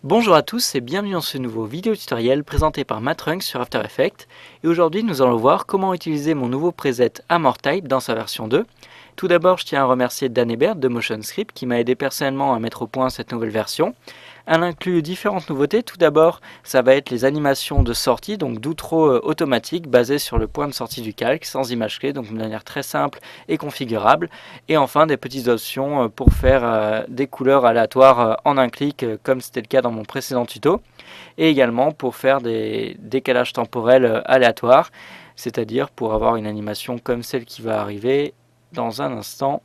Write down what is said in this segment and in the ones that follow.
Bonjour à tous et bienvenue dans ce nouveau vidéo tutoriel présenté par Matrunks sur After Effects. Et aujourd'hui nous allons voir comment utiliser mon nouveau preset AmorType dans sa version 2. Tout d'abord je tiens à remercier Dan Hebert de MotionScript qui m'a aidé personnellement à mettre au point cette nouvelle version. Elle inclut différentes nouveautés. Tout d'abord, ça va être les animations de sortie, donc d'outro automatique basées sur le point de sortie du calque, sans image clé, donc de manière très simple et configurable. Et enfin, des petites options pour faire des couleurs aléatoires en un clic, comme c'était le cas dans mon précédent tuto. Et également pour faire des décalages temporels aléatoires, c'est-à-dire pour avoir une animation comme celle qui va arriver dans un instant,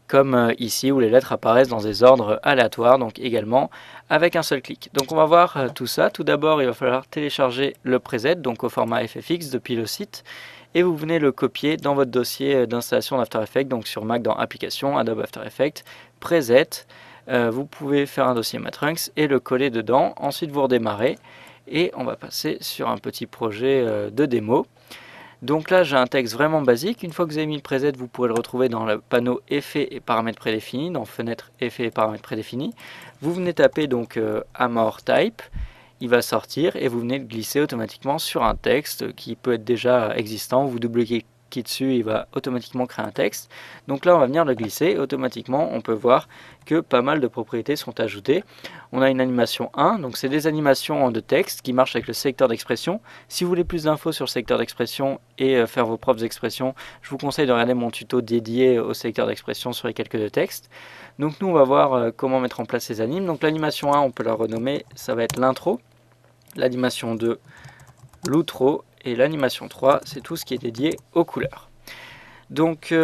comme ici où les lettres apparaissent dans des ordres aléatoires, donc également avec un seul clic. Donc on va voir tout ça. Tout d'abord, il va falloir télécharger le preset, donc au format FFX depuis le site, et vous venez le copier dans votre dossier d'installation d'After Effects, donc sur Mac dans Applications, Adobe After Effects, Preset. Vous pouvez faire un dossier Matrunks et le coller dedans. Ensuite, vous redémarrez et on va passer sur un petit projet de démo. Donc là, j'ai un texte vraiment basique. Une fois que vous avez mis le preset, vous pourrez le retrouver dans le panneau Effets et paramètres prédéfinis, dans Fenêtre Effets et paramètres prédéfinis. Vous venez taper donc AmorType, il va sortir et vous venez le glisser automatiquement sur un texte qui peut être déjà existant. Vous double-cliquez dessus, il va automatiquement créer un texte. Donc là, on va venir le glisser et automatiquement, on peut voir que pas mal de propriétés sont ajoutées. On a une animation 1, donc c'est des animations de texte qui marchent avec le sélecteur d'expression. Si vous voulez plus d'infos sur le sélecteur d'expression et faire vos propres expressions, je vous conseille de regarder mon tuto dédié au sélecteur d'expression sur les calculs de texte. Donc nous, on va voir comment mettre en place ces animes. Donc l'animation 1, on peut la renommer, ça va être l'intro. L'animation 2, l'outro. Et l'animation 3, c'est tout ce qui est dédié aux couleurs. Donc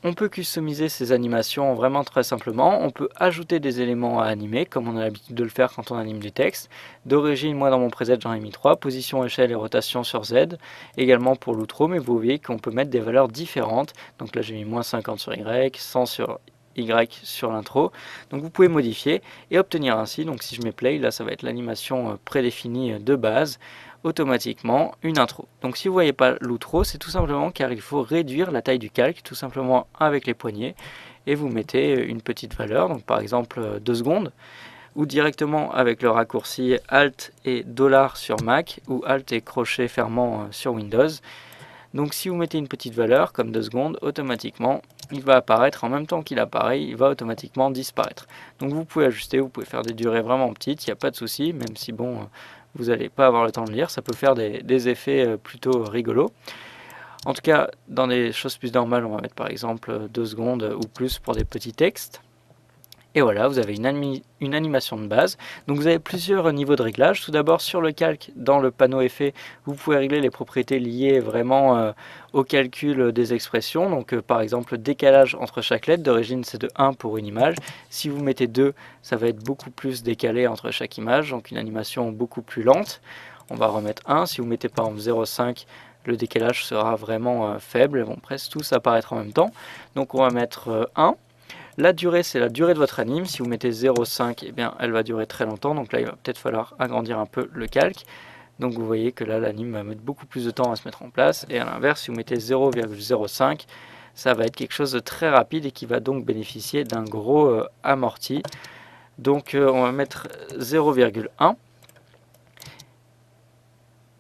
on peut customiser ces animations vraiment très simplement. On peut ajouter des éléments à animer, comme on a l'habitude de le faire quand on anime du texte. D'origine, moi dans mon preset j'en ai mis 3, position, échelle et rotation sur Z. Également pour l'outro, mais vous voyez qu'on peut mettre des valeurs différentes. Donc là j'ai mis moins 50 sur Y, 100 sur Y sur l'intro. Donc vous pouvez modifier et obtenir ainsi, donc si je mets play, là ça va être l'animation prédéfinie de base, automatiquement une intro. Donc si vous ne voyez pas l'outro, c'est tout simplement car il faut réduire la taille du calque, tout simplement avec les poignets, et vous mettez une petite valeur, donc par exemple 2 secondes, ou directement avec le raccourci Alt et $, sur Mac, ou Alt et crochet fermant sur Windows. Donc si vous mettez une petite valeur, comme 2 secondes, automatiquement, il va apparaître en même temps qu'il apparaît, il va automatiquement disparaître. Donc vous pouvez ajuster, vous pouvez faire des durées vraiment petites, il n'y a pas de souci, même si bon, vous n'allez pas avoir le temps de lire, ça peut faire des effets plutôt rigolos. En tout cas, dans des choses plus normales, on va mettre par exemple 2 secondes ou plus pour des petits textes. Et voilà, vous avez une animation de base. Donc vous avez plusieurs niveaux de réglage. Tout d'abord sur le calque, dans le panneau effet, vous pouvez régler les propriétés liées vraiment au calcul des expressions. Donc par exemple, le décalage entre chaque lettre, d'origine c'est de 1 pour une image. Si vous mettez 2, ça va être beaucoup plus décalé entre chaque image, donc une animation beaucoup plus lente. On va remettre 1. Si vous mettez par exemple 0,5, le décalage sera vraiment faible. Ils vont presque tous apparaître en même temps. Donc on va mettre 1. La durée, c'est la durée de votre anime. Si vous mettez 0,5, eh bien, elle va durer très longtemps. Donc là, il va peut-être falloir agrandir un peu le calque. Donc vous voyez que là, l'anime va mettre beaucoup plus de temps à se mettre en place. Et à l'inverse, si vous mettez 0,05, ça va être quelque chose de très rapide et qui va donc bénéficier d'un gros amorti. Donc on va mettre 0,1.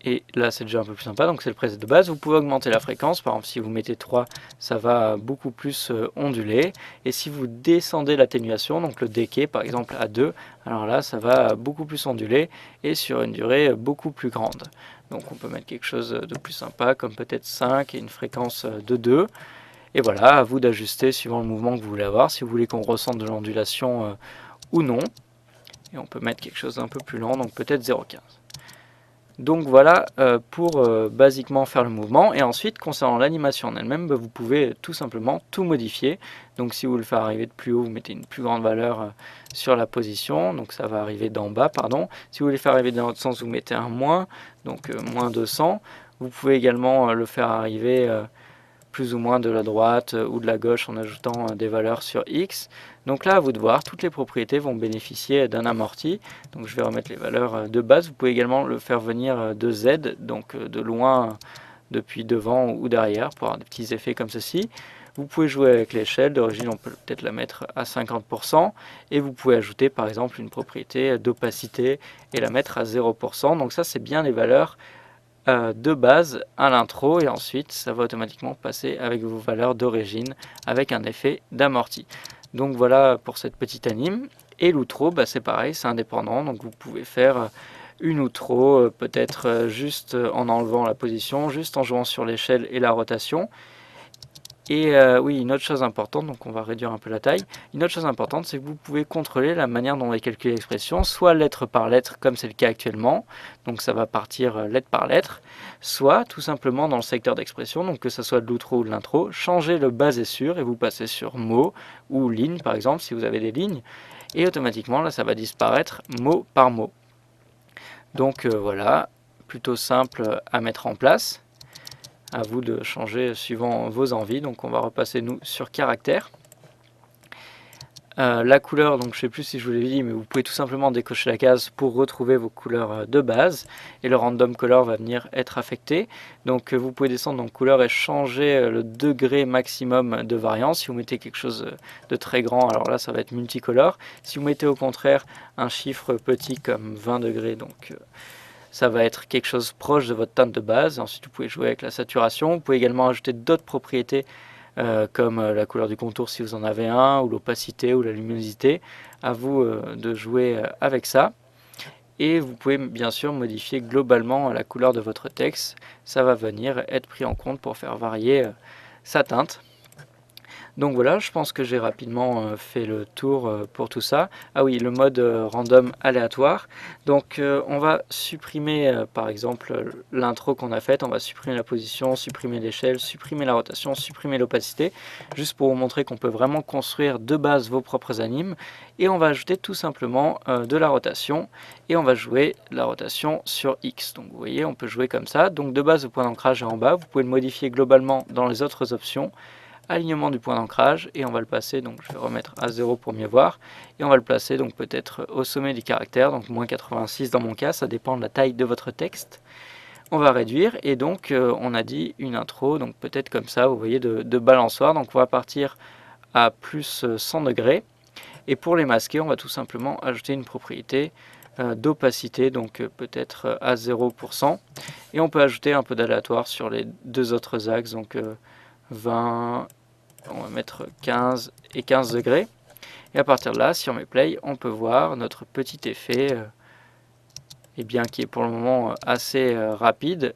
Et là, c'est déjà un peu plus sympa, donc c'est le preset de base. Vous pouvez augmenter la fréquence, par exemple, si vous mettez 3, ça va beaucoup plus onduler. Et si vous descendez l'atténuation, donc le decay, par exemple, à 2, alors là, ça va beaucoup plus onduler et sur une durée beaucoup plus grande. Donc on peut mettre quelque chose de plus sympa, comme peut-être 5 et une fréquence de 2. Et voilà, à vous d'ajuster suivant le mouvement que vous voulez avoir, si vous voulez qu'on ressente de l'ondulation ou non. Et on peut mettre quelque chose d'un peu plus lent, donc peut-être 0,15. Donc voilà pour basiquement faire le mouvement. Et ensuite, concernant l'animation en elle-même, vous pouvez tout simplement tout modifier. Donc si vous voulez le faire arriver de plus haut, vous mettez une plus grande valeur sur la position. Donc ça va arriver d'en bas, pardon. Si vous voulez le faire arriver dans l'autre sens, vous mettez un moins, donc moins 200. Vous pouvez également le faire arriver plus ou moins de la droite ou de la gauche en ajoutant des valeurs sur X. Donc là, à vous de voir, toutes les propriétés vont bénéficier d'un amorti. Donc je vais remettre les valeurs de base. Vous pouvez également le faire venir de Z, donc de loin depuis devant ou derrière pour avoir des petits effets comme ceci. Vous pouvez jouer avec l'échelle, d'origine on peut peut-être la mettre à 50%, et vous pouvez ajouter par exemple une propriété d'opacité et la mettre à 0%. Donc ça c'est bien les valeurs de base à l'intro, et ensuite ça va automatiquement passer avec vos valeurs d'origine avec un effet d'amorti. Donc voilà pour cette petite anime. Et l'outro, bah, c'est pareil, c'est indépendant, donc vous pouvez faire une outro peut-être juste en enlevant la position, juste en jouant sur l'échelle et la rotation. Et oui, une autre chose importante, donc on va réduire un peu la taille, une autre chose importante, c'est que vous pouvez contrôler la manière dont on va calculer l'expression, soit lettre par lettre, comme c'est le cas actuellement, donc ça va partir lettre par lettre, soit tout simplement dans le secteur d'expression, donc que ce soit de l'outro ou de l'intro, changer le bas et sur, et vous passez sur mot ou ligne, par exemple, si vous avez des lignes, et automatiquement, là, ça va disparaître mot par mot. Donc voilà, plutôt simple à mettre en place. À vous de changer suivant vos envies. Donc on va repasser nous sur caractère. La couleur, donc je ne sais plus si je vous l'ai dit, mais vous pouvez tout simplement décocher la case pour retrouver vos couleurs de base, et le random color va venir être affecté. Donc vous pouvez descendre dans couleur et changer le degré maximum de variance. Si vous mettez quelque chose de très grand, alors là ça va être multicolore. Si vous mettez au contraire un chiffre petit comme 20 degrés, donc ça va être quelque chose proche de votre teinte de base. Ensuite, vous pouvez jouer avec la saturation. Vous pouvez également ajouter d'autres propriétés comme la couleur du contour si vous en avez un, ou l'opacité ou la luminosité. À vous de jouer avec ça. Et vous pouvez bien sûr modifier globalement la couleur de votre texte. Ça va venir être pris en compte pour faire varier sa teinte. Donc voilà, je pense que j'ai rapidement fait le tour pour tout ça. Ah oui, le mode random aléatoire. Donc on va supprimer par exemple l'intro qu'on a faite, on va supprimer la position, supprimer l'échelle, supprimer la rotation, supprimer l'opacité, juste pour vous montrer qu'on peut vraiment construire de base vos propres animes. Et on va ajouter tout simplement de la rotation, et on va jouer la rotation sur X. Donc vous voyez, on peut jouer comme ça. Donc de base, le point d'ancrage est en bas, vous pouvez le modifier globalement dans les autres options. Alignement du point d'ancrage, et on va le passer, donc je vais remettre à 0 pour mieux voir, et on va le placer donc peut-être au sommet du caractère, donc moins 86 dans mon cas, ça dépend de la taille de votre texte. On va réduire, et donc on a dit une intro, donc peut-être comme ça, vous voyez, de balançoire. Donc on va partir à plus 100 degrés, et pour les masquer, on va tout simplement ajouter une propriété d'opacité, donc peut-être à 0%, et on peut ajouter un peu d'aléatoire sur les deux autres axes, donc 20, on va mettre 15 et 15 degrés. Et à partir de là, si on met play, on peut voir notre petit effet, qui est pour le moment assez rapide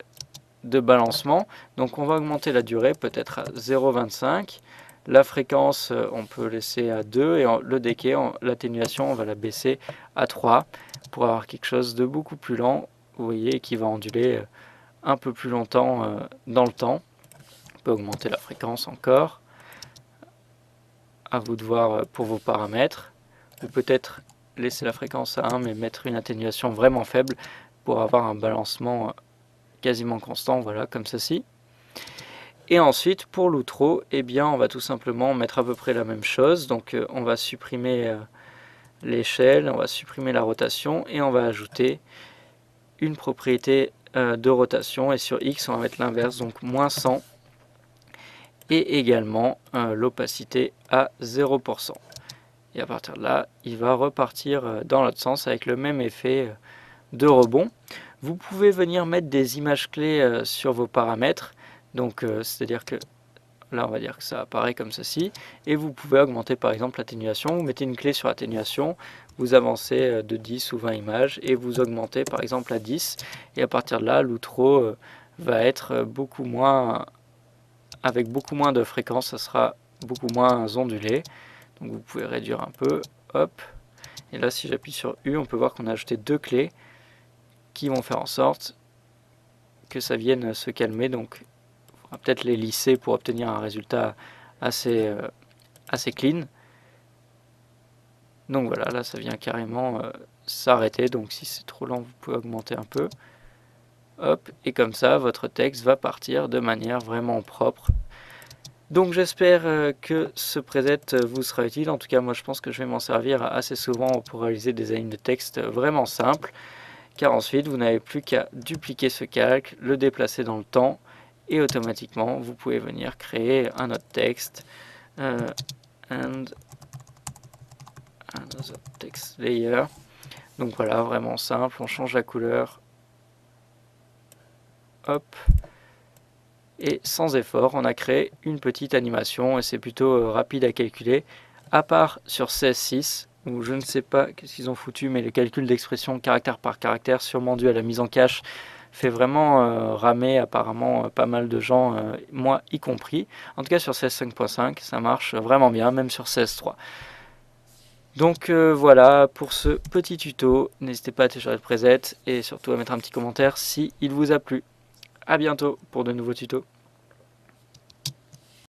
de balancement. Donc on va augmenter la durée peut-être à 0,25. La fréquence, on peut laisser à 2, et le decay, l'atténuation, on va la baisser à 3 pour avoir quelque chose de beaucoup plus lent, vous voyez, qui va onduler un peu plus longtemps dans le temps. On peut augmenter la fréquence encore. À vous de voir pour vos paramètres. Ou peut-être laisser la fréquence à 1 mais mettre une atténuation vraiment faible pour avoir un balancement quasiment constant, voilà, comme ceci. Et ensuite pour l'outro, on va tout simplement mettre à peu près la même chose. Donc on va supprimer l'échelle, on va supprimer la rotation, et on va ajouter une propriété de rotation, et sur X on va mettre l'inverse, donc moins 100, et également l'opacité à 0%. Et à partir de là, il va repartir dans l'autre sens avec le même effet de rebond. Vous pouvez venir mettre des images clés sur vos paramètres, donc c'est-à-dire que là on va dire que ça apparaît comme ceci, et vous pouvez augmenter par exemple l'atténuation. Vous mettez une clé sur atténuation, vous avancez de 10 ou 20 images, et vous augmentez par exemple à 10, et à partir de là l'outro va être avec beaucoup moins de fréquence, ça sera beaucoup moins ondulé. Donc vous pouvez réduire un peu, hop. Et là si j'appuie sur U, on peut voir qu'on a ajouté deux clés qui vont faire en sorte que ça vienne se calmer. Donc il faudra peut-être les lisser pour obtenir un résultat assez clean. Donc voilà, là ça vient carrément s'arrêter. Donc si c'est trop lent, vous pouvez augmenter un peu. Hop, et comme ça, votre texte va partir de manière vraiment propre. Donc j'espère que ce preset vous sera utile. En tout cas, moi je pense que je vais m'en servir assez souvent pour réaliser des lignes de texte vraiment simples, car ensuite vous n'avez plus qu'à dupliquer ce calque, le déplacer dans le temps, et automatiquement vous pouvez venir créer un autre texte and another text layer. Donc voilà, vraiment simple, on change la couleur, hop, et sans effort on a créé une petite animation et c'est plutôt rapide à calculer, à part sur CS6 où je ne sais pas qu'est-ce qu'ils ont foutu, mais le calcul d'expression caractère par caractère, sûrement dû à la mise en cache, fait vraiment ramer apparemment pas mal de gens, moi y compris. En tout cas sur CS 5.5 ça marche vraiment bien, même sur CS 3. Donc voilà pour ce petit tuto, n'hésitez pas à télécharger le preset et surtout à mettre un petit commentaire si il vous a plu. A bientôt pour de nouveaux tutos.